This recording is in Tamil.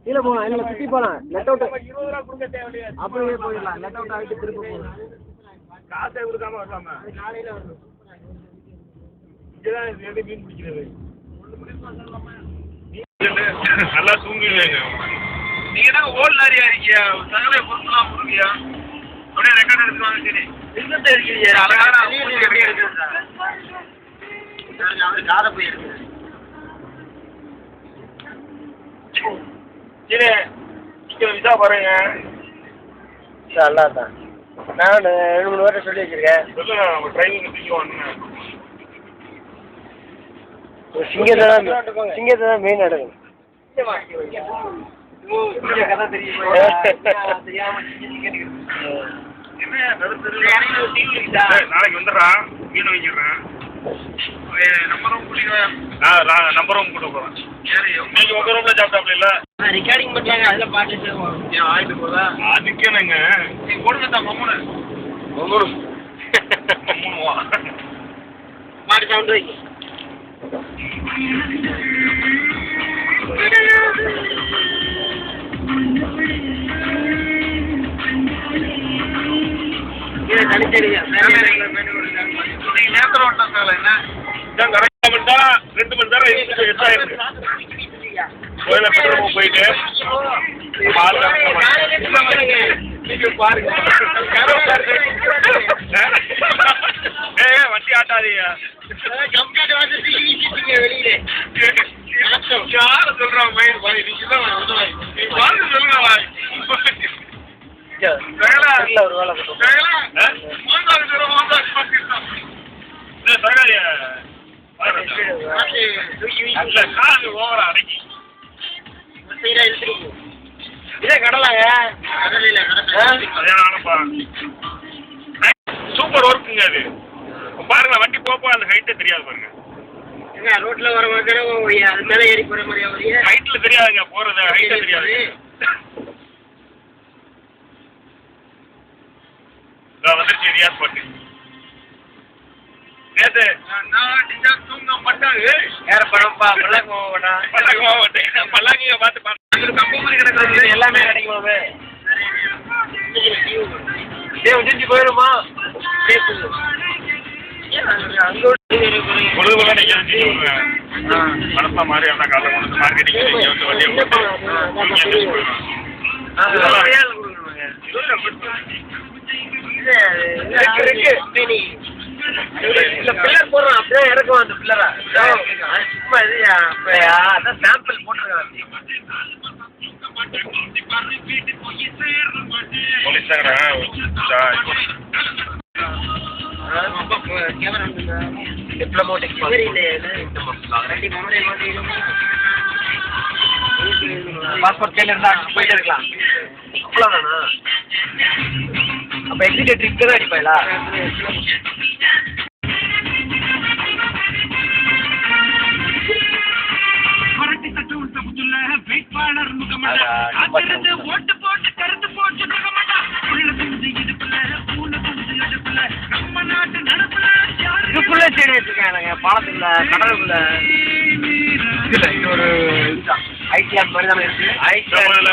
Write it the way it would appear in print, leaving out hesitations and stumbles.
கீழே போகலாம், இல்லை சுற்றி போகலாம். லெட் அவுட் 20 ரூபா கொடுக்க தேவையில்லையா? அப்படியே போயிடலாம். லெட் அவுட் ஆகிட்டு திரும்ப போகலாம். காசை கொடுக்காம வரலாமா? காலையில் வரணும். இங்கேதான் எப்படி மீன் பிடிக்கிறது? நல்லா தூங்குவீங்க. நீங்க தான் ஓல் லாரியா இருக்கீங்க, சகல பொருட்களாம் போடுவியா? அப்படியே ரெக்கார்ட் எடுத்துவாங்க. சரி எங்கிட்ட இருக்கீங்க? அழகான அவரு காரை போயிருக்கு. சரி இங்கே விசா பாருங்க. நல்லா தான் நான் 2-3 பேர்ட்ட சொல்லி வச்சிருக்கேன். சொல்லுங்க உங்கள் டிரைவர் தூக்கி வாங்க. சிங்கத்தை தான் மெயின் எடுக்கணும். நாளைக்கு வந்துடுறான், மீன் வாங்கிடுறேன். நம்பரும் கூட போகிறேன். நீங்கள் உங்கள் ரூமில் சாப்பிட்டாப்ல இல்லை? ரெக்கார்டிங் பண்ணலாங்க, அதில் பாட்டு ஆகிட்டு போதா? அதுக்கு என்னங்க நீங்கள் கொடுங்க தான் மம்மூனு மாட்டு சவுண்டு வைங்க. நேரத்தில் ஓட்டம் சார் என்ன 2 மணி நேரம் எட்டாயிருக்கு. கோயில பெட்ரோல் போயிட்டு பாருங்க. வண்டி ஆட்டாதீங்க. வெளியிலே யார சொல்றான் மயில் பாய்? நீங்க தான் சொல்லுங்க பாய். ஒரு வேலை ஓவரா அடக்கி இதே கடலாங்க. சூப்பர் ஒர்க்குங்க அது. பாருங்க வண்டி போப்போ அந்த ஹைட்டே தெரியாது பாருங்க. ரோட்ல வர மாதிரி அது மேலே ஏறி போற மாதிரியா? ஹைட்ல தெரியாதுங்க போறது, ஹைட்டே தெரியாது. வந்துருச்சு ரியாஸ் பாட்டு. நேற்று நான் தூங்க மாட்டாங்க. வேற படம்ப்பா பல்லாக்கு மாவட்டம். பல்லாக்கிங்க பார்த்து பார்த்து கம்பு மாதிரி கிடக்கிறது எல்லாமே கிடைக்குமாவே. உதிர்ச்சி போயிடுமா? பொழுதுபோல நீங்க மனசா மாறி அந்த காலம் கொண்டு மார்க்கெட்டிங் வந்து வண்டியை போட்டு பில்லர் போடுறோம். அப்படியே இறக்கும் அந்த பில்லரா சும்மா இது அதான் சாம்பிள் போட்டுருக்காங்க. பாஸ்போர்ட் கையில் இருந்தா போயிட்டே இருக்கலாம். அவ்வளோதானா? அப்போ எக்ஸிட் ட்ரிப்க்கு தான் அடிப்பாங்களா? இதுக்குள்ளே செடி வச்சுருக்காங்க பாலத்துக்குள்ள கடலுக்குள்ள. இது ஒரு இதுதான் ஐஸ்லாண்ட் மாதிரி தானே இருக்கு. ஐஸ்லாண்ட்